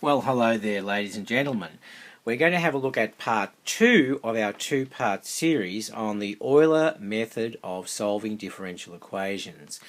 Well, hello there, ladies and gentlemen. We're going to have a look at part 2 of our two-part series on the Euler method of solving differential equations.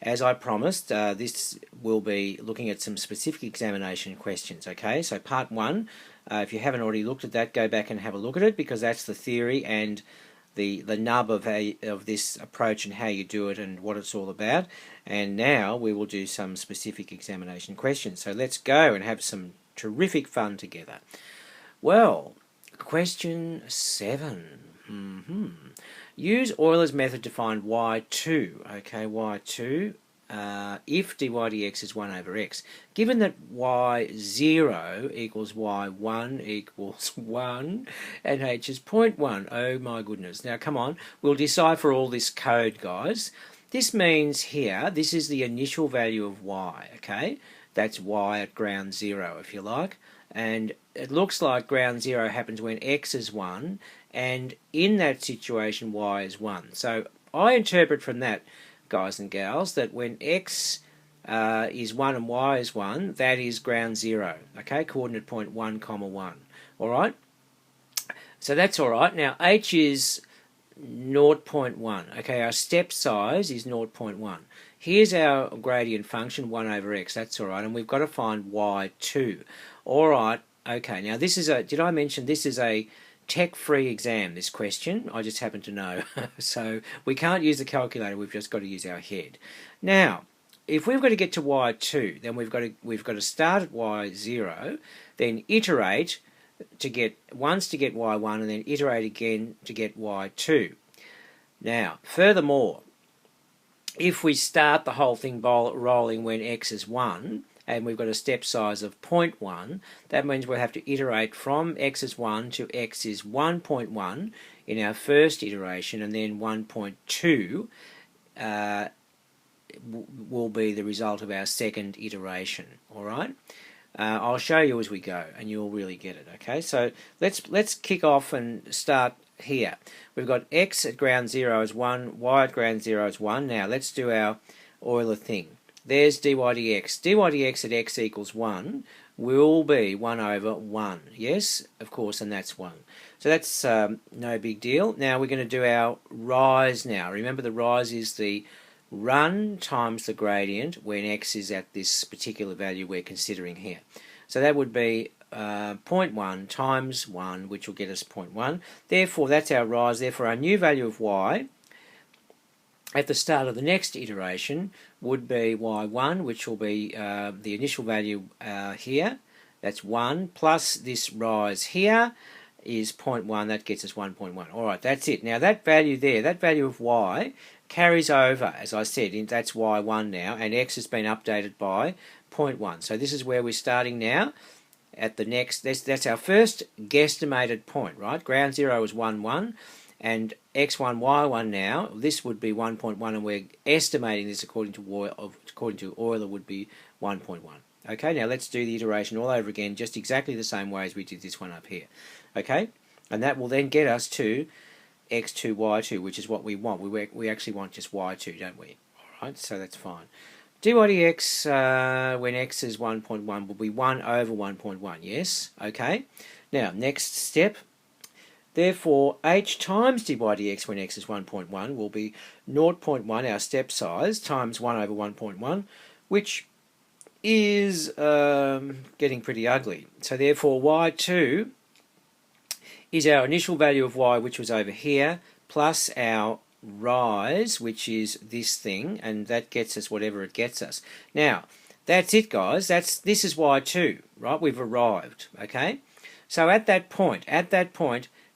As I promised, this will be looking at some specific examination questions, okay? So part 1, if you haven't already looked at that, go back and have a look at it, because that's the theory and the nub of this approach and how you do it and what it's all about. And now we will do some specific examination questions. So let's go and have some terrific fun together. Well, question 7. Use Euler's method to find y2. Okay, y2. If dy dx is 1 over x. Given that y0 equals y1 equals 1 and h is 0.1. Oh my goodness. Now come on, we'll decipher all this code, guys. This means here, this is the initial value of y, okay? That's y at ground 0, if you like. And it looks like ground 0 happens when x is 1, and in that situation y is 1. So I interpret from that, guys and gals, that when x is 1 and y is 1, that is ground 0, okay? Coordinate point 1, 1. Alright? So that's alright. Now h is 0.1. Okay, our step size is 0.1. Here's our gradient function, 1 over x. That's alright, and we've got to find y2. Alright, okay, now this is a, did I mention this is a tech-free exam, this question? I just happen to know. So we can't use the calculator, we've just got to use our head. Now, if we've got to get to y2, then we've got to start at y0, then iterate to get y1, and then iterate again to get y2. Now, furthermore, if we start the whole thing rolling when x is 1, and we've got a step size of 0.1, that means we'll have to iterate from x is 1 to x is 1.1 in our first iteration, and then 1.2 will be the result of our second iteration. Alright? I'll show you as we go, and you'll really get it. Okay, so let's kick off and start here. We've got x at ground 0 is 1, y at ground 0 is 1. Now let's do our Euler thing. There's dy dx. dy dx at x equals 1 will be 1 over 1. Yes, of course, and that's 1. So that's no big deal. Now we're going to do our rise now. Remember, the rise is the run times the gradient when x is at this particular value we're considering here. So that would be 0.1 times 1, which will get us 0.1. Therefore, that's our rise. Therefore, our new value of y at the start of the next iteration would be y1, which will be the initial value here. That's 1, plus this rise here is 0.1. That gets us 1.1. Alright, that's it. Now that value there, that value of y, carries over, as I said, that's y1 now, and x has been updated by 0.1. So this is where we're starting now. At the next, that's our first guesstimated point, right? Ground 0 is 1, 1, and x1, y1 now, this would be 1.1, and we're estimating this according to Euler would be 1.1. Okay, now let's do the iteration all over again, just exactly the same way as we did this one up here. Okay, and that will then get us to x2, y2, which is what we want. We actually want just y2, don't we? Alright, so that's fine. dy dx when x is 1.1 will be 1 over 1.1, yes? Okay. Now, next step. Therefore, h times dy dx when x is 1.1 will be 0.1, our step size, times 1 over 1.1, which is getting pretty ugly. So therefore, y2 is our initial value of y, which was over here, plus our rise, which is this thing, and that gets us whatever it gets us. Now, that's it, guys. This is y2, right? We've arrived, okay? So at that point,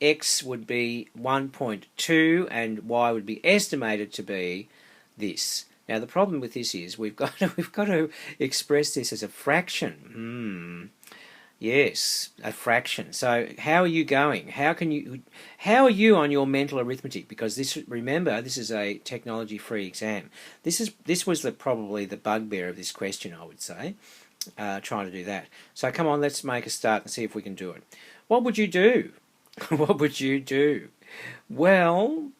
x would be 1.2 and y would be estimated to be this. Now the problem with this is we've got to express this as a fraction. Yes, a fraction. So how are you going? How are you on your mental arithmetic? Because remember, this is a technology-free exam. This was probably the bugbear of this question, I would say. Trying to do that. So come on, let's make a start and see if we can do it. What would you do? What would you do? Well,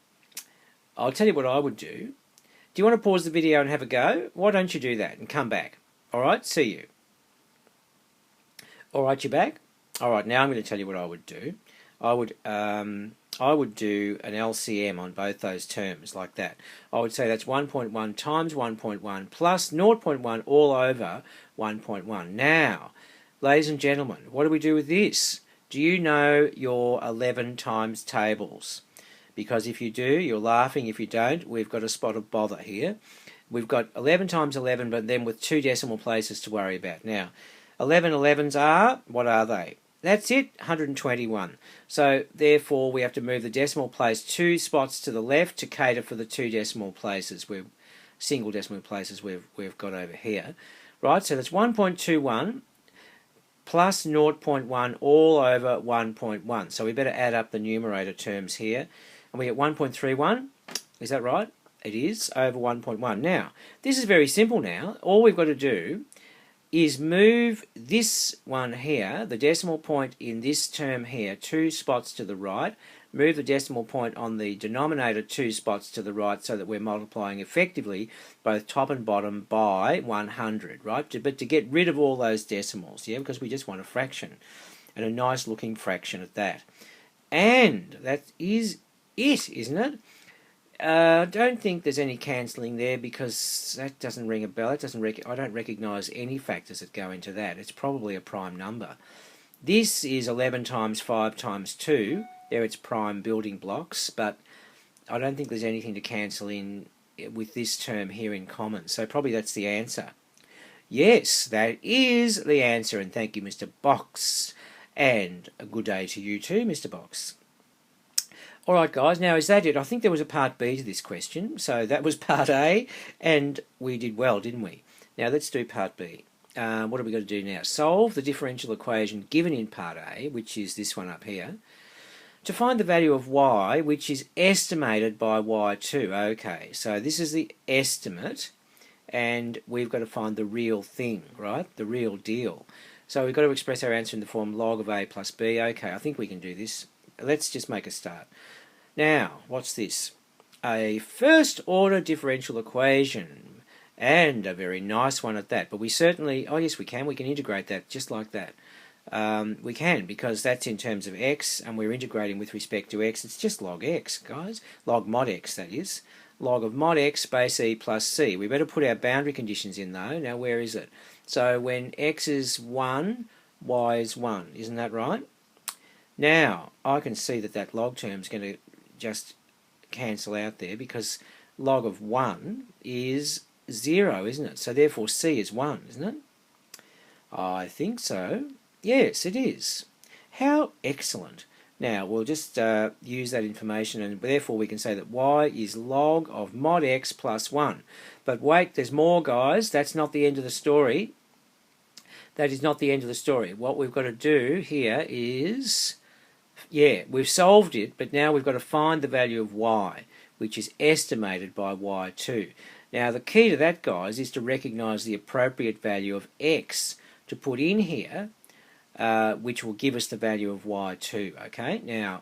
I'll tell you what I would do. Do you want to pause the video and have a go? Why don't you do that and come back? Alright, see you. All right, you're back. All right, now I'm going to tell you what I would do. I would do an LCM on both those terms like that. I would say that's 1.1 times 1.1 plus 0.1 all over 1.1. Now, ladies and gentlemen, what do we do with this? Do you know your 11 times tables? Because if you do, you're laughing. If you don't, we've got a spot of bother here. We've got 11 times 11, but then with 2 decimal places to worry about. Now, 11 11s are, what are they? That's it, 121. So, therefore, we have to move the decimal place 2 spots to the left to cater for the 2 decimal places, single decimal places we've got over here. Right, so that's 1.21 plus 0.1 all over 1.1. So we better add up the numerator terms here. And we get 1.31, is that right? It is, over 1.1. Now, this is very simple now. All we've got to do is move this one here, the decimal point in this term here, 2 spots to the right, move the decimal point on the denominator 2 spots to the right so that we're multiplying effectively both top and bottom by 100, right? But to get rid of all those decimals, yeah, because we just want a fraction, and a nice looking fraction at that. And that is it, isn't it? Don't think there's any cancelling there because that doesn't ring a bell. It doesn't I don't recognise any factors that go into that. It's probably a prime number. This is 11 times 5 times 2. There it's prime building blocks, but I don't think there's anything to cancel in with this term here in common. So probably that's the answer. Yes, that is the answer, and thank you, Mr. Box. And a good day to you too, Mr. Box. Alright guys, now is that it? I think there was a part B to this question, so that was part A, and we did well, didn't we? Now let's do part B. What are we going to do now? Solve the differential equation given in part A, which is this one up here, to find the value of y, which is estimated by y2. Okay, so this is the estimate, and we've got to find the real thing, right? The real deal. So we've got to express our answer in the form log of a plus b. Okay, I think we can do this. Let's just make a start. Now, what's this? A first order differential equation, and a very nice one at that. But we certainly, oh yes we can integrate that just like that. We can, because that's in terms of x, and we're integrating with respect to x. It's just log x, guys. Log mod x, that is. Log of mod x base e plus c. We better put our boundary conditions in though. Now where is it? So when x is 1, y is 1. Isn't that right? Now, I can see that that log term is going to just cancel out there because log of 1 is 0, isn't it? So therefore c is 1, isn't it? I think so. Yes, it is. How excellent. Now, we'll just use that information, and therefore we can say that y is log of mod x plus 1. But wait, there's more, guys. That's not the end of the story. That is not the end of the story. What we've got to do here is, yeah, we've solved it, but now we've got to find the value of y, which is estimated by y2. Now, the key to that, guys, is to recognise the appropriate value of x to put in here, which will give us the value of y2, okay? Now,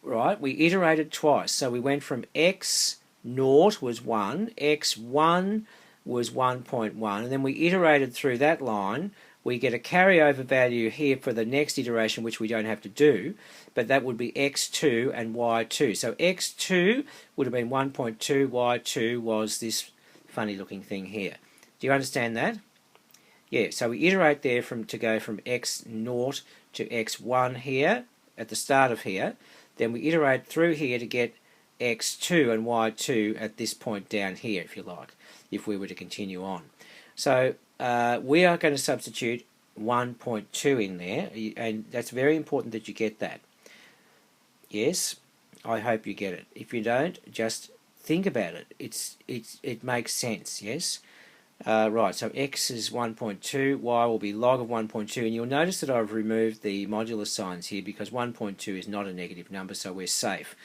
right, we iterated twice. So we went from x0 was 1, x1 was 1.1, and then we iterated through that line. We get a carryover value here for the next iteration, which we don't have to do, but that would be x2 and y2. So x2 would have been 1.2, y2 was this funny looking thing here. Do you understand that? Yeah, so we iterate there to go from x0 to x1 here, at the start of here. Then we iterate through here to get x2 and y2 at this point down here, if you like, if we were to continue on. So we are going to substitute 1.2 in there, and that's very important that you get that. Yes, I hope you get it. If you don't, just think about it. It makes sense, yes? Right, so x is 1.2, y will be log of 1.2, and you'll notice that I've removed the modulus signs here because 1.2 is not a negative number, so we're safe.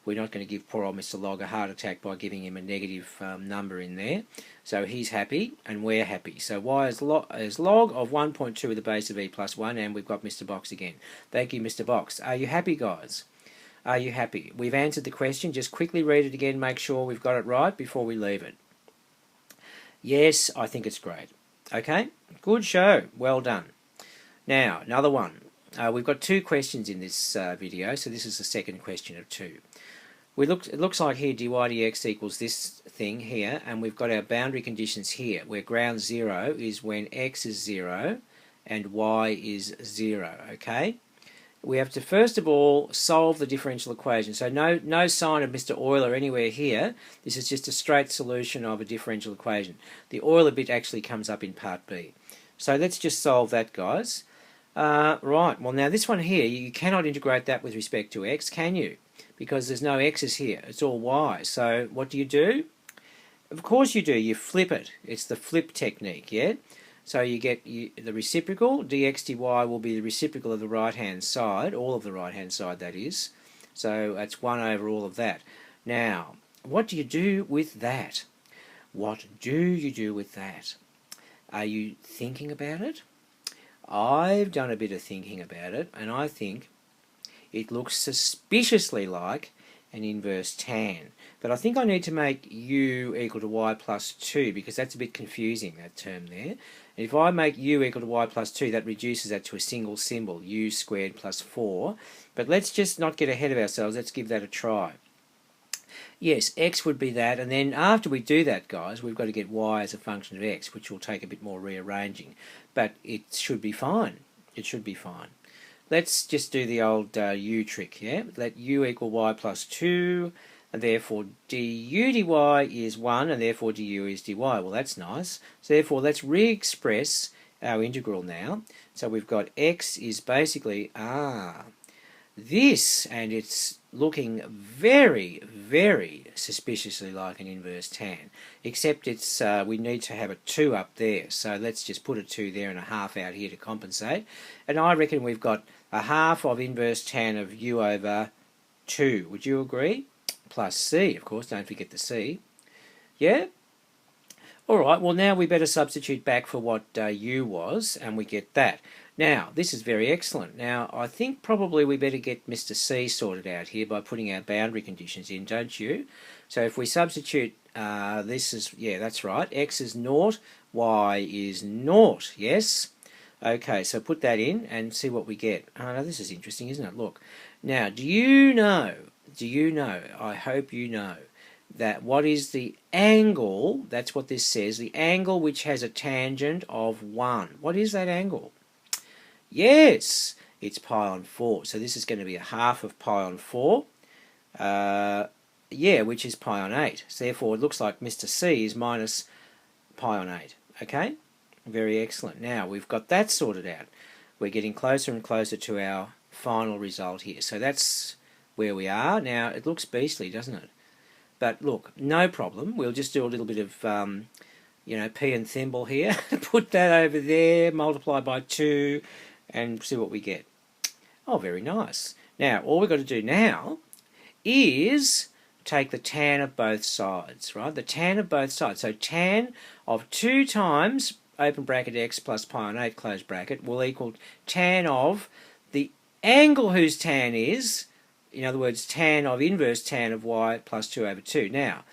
We're not going to give poor old Mr. Log a heart attack by giving him a negative number in there. So he's happy, and we're happy. So y is log of 1.2 with the base of e plus 1, and we've got Mr. Box again. Thank you, Mr. Box. Are you happy, guys? Are you happy? We've answered the question. Just quickly read it again, make sure we've got it right before we leave it. Yes, I think it's great. Okay, good show. Well done. Now, another one. We've got two questions in this video, so this is the second question of two. It looks like here dy dx equals this thing here, and we've got our boundary conditions here, where ground zero is when x is 0 and y is 0, okay? We have to first of all solve the differential equation. So no sign of Mr. Euler anywhere here. This is just a straight solution of a differential equation. The Euler bit actually comes up in part B. So let's just solve that, guys. Right, well now this one here, you cannot integrate that with respect to x, can you? Because there's no x's here, it's all y. So what do? Of course you do, you flip it. It's the flip technique, yeah? So you get the reciprocal, dx dy will be the reciprocal of the right-hand side, all of the right-hand side that is. So that's 1 over all of that. Now, what do you do with that? What do you do with that? Are you thinking about it? I've done a bit of thinking about it, and I think it looks suspiciously like an inverse tan. But I think I need to make u equal to y plus 2, because that's a bit confusing, that term there. And if I make u equal to y plus 2, that reduces that to a single symbol, u squared plus 4. But let's just not get ahead of ourselves, let's give that a try. Yes, x would be that, and then after we do that, guys, we've got to get y as a function of x, which will take a bit more rearranging. But it should be fine. It should be fine. Let's just do the old u trick, yeah? Let u equal y plus 2, and therefore du dy is 1, and therefore du is dy. Well, that's nice. So therefore, let's re-express our integral now. So we've got x is basically, this, and it's looking very, very suspiciously like an inverse tan, except it's we need to have a 2 up there, so let's just put a 2 there and a half out here to compensate, and I reckon we've got a half of inverse tan of u over 2, would you agree? Plus c, of course, don't forget the c. Yeah? Alright, well now we better substitute back for what u was, and we get that. Now, this is very excellent. Now, I think probably we better get Mr. C sorted out here by putting our boundary conditions in, don't you? So if we substitute, this is, yeah, that's right, x is 0, y is 0, yes? Okay, so put that in and see what we get. Oh, no, this is interesting, isn't it? Look. Now, do you know, I hope you know, that what is the angle, that's what this says, the angle which has a tangent of 1. What is that angle? Yes, it's pi on 4. So this is going to be a half of pi on 4. Yeah, which is pi on 8. So therefore, it looks like Mr. C is minus pi on 8. Okay? Very excellent. Now, we've got that sorted out. We're getting closer and closer to our final result here. So that's where we are. Now, it looks beastly, doesn't it? But look, no problem. We'll just do a little bit of, you know, pea and thimble here. Put that over there, multiply by 2, and see what we get. Oh, very nice. Now, all we've got to do now is take the tan of both sides, right? The tan of both sides. So tan of 2 times, open bracket x plus pi on 8, close bracket, will equal tan of the angle whose tan is, in other words, tan of inverse tan of y plus 2 over 2. Now,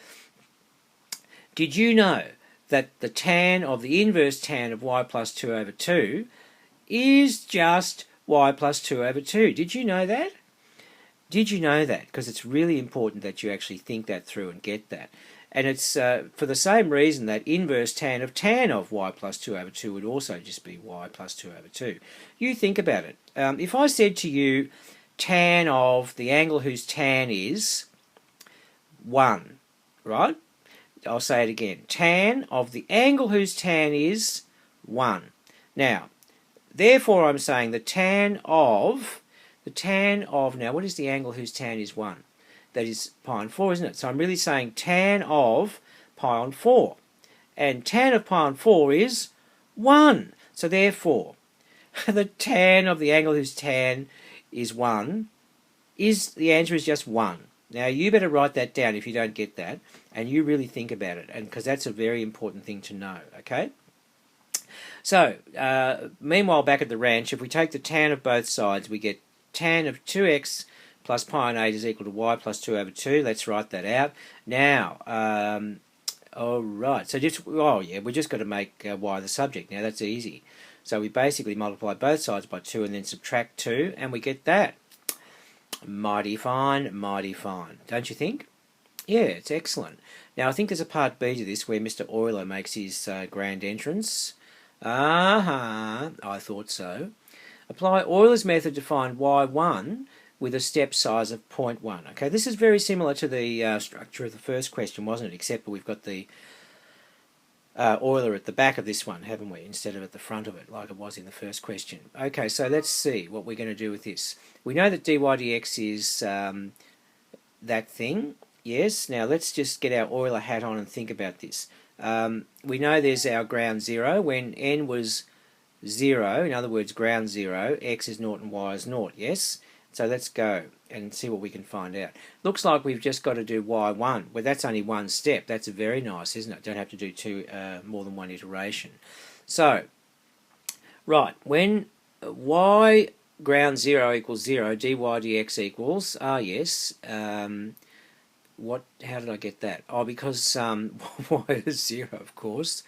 did you know that the tan of the inverse tan of y plus 2 over 2 is just y plus 2 over 2? Did you know that? Did you know that? Because it's really important that you actually think that through and get that. And it's for the same reason that inverse tan of y plus 2 over 2 would also just be y plus 2 over 2. You think about it. If I said to you tan of the angle whose tan is 1, right? I'll say it again. Tan of the angle whose tan is 1. Now, therefore I'm saying the tan of, now what is the angle whose tan is 1? That is pi on 4, isn't it? So I'm really saying tan of pi on 4. And tan of pi on 4 is 1. So therefore, the tan of the angle whose tan is 1, the answer is just 1. Now you better write that down if you don't get that, and you really think about it, and because that's a very important thing to know, okay? So, meanwhile back at the ranch, if we take the tan of both sides, we get tan of 2x plus pi on 8 is equal to y plus 2 over 2. Let's write that out. Now, all right, so just, oh yeah, we just got to make y the subject. Now that's easy. So we basically multiply both sides by 2 and then subtract 2, and we get that. Mighty fine, don't you think? Yeah, it's excellent. Now I think there's a part B to this where Mr. Euler makes his grand entrance. I thought so. Apply Euler's method to find y1 with a step size of 0.1. Okay, this is very similar to the structure of the first question, wasn't it? Except we've got the Euler at the back of this one, haven't we, instead of at the front of it, like it was in the first question. Okay, so let's see what we're going to do with this. We know that dy dx is that thing. Yes, now let's just get our Euler hat on and think about this. We know there's our ground 0. When n was 0, in other words, ground 0, x is 0 and y is 0, yes? So let's go and see what we can find out. Looks like we've just got to do y1. Well, that's only one step. That's very nice, isn't it? Don't have to do more than one iteration. So, right, when y ground 0 equals 0, dy dx equals, yes, how did I get that? Oh, because y is 0, of course.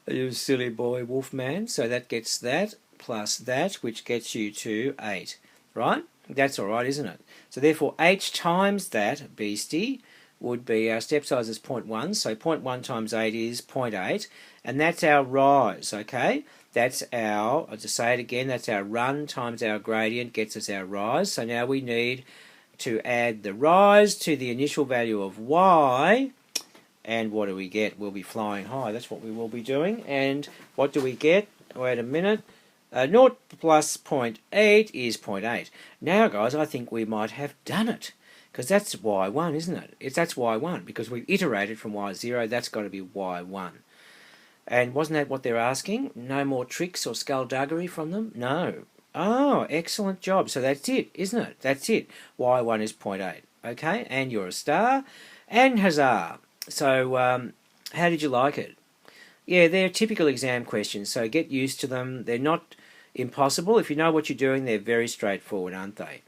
You silly boy, Wolfman. So that gets that plus that, which gets you to 8, right? That's all right, isn't it? So therefore, h times that beastie would be, our step size is 0.1, so 0.1 times 8 is 0.8, and that's our rise, okay? That's our, I'll just say it again, that's our run times our gradient gets us our rise. So now we need to add the rise to the initial value of y, and what do we get? We'll be flying high. That's what we will be doing. And what do we get? Wait a minute. 0 plus 0.8 is 0.8. Now, guys, I think we might have done it, because that's y1, isn't it? That's y1, because we've iterated from y0. That's got to be y1. And wasn't that what they're asking? No more tricks or skullduggery from them? No. Oh, excellent job. So that's it, isn't it? That's it. y1 is 0.8. Okay, and you're a star. And huzzah. So, how did you like it? Yeah, they're typical exam questions, so get used to them. They're not impossible. If you know what you're doing, they're very straightforward, aren't they?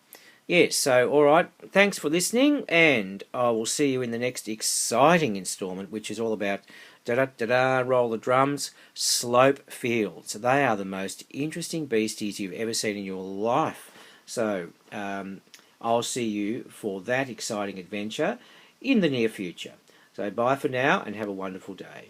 Yes, so, alright, thanks for listening, and I will see you in the next exciting instalment, which is all about da-da-da-da, roll the drums, slope fields. They are the most interesting beasties you've ever seen in your life. So, I'll see you for that exciting adventure in the near future. So, bye for now, and have a wonderful day.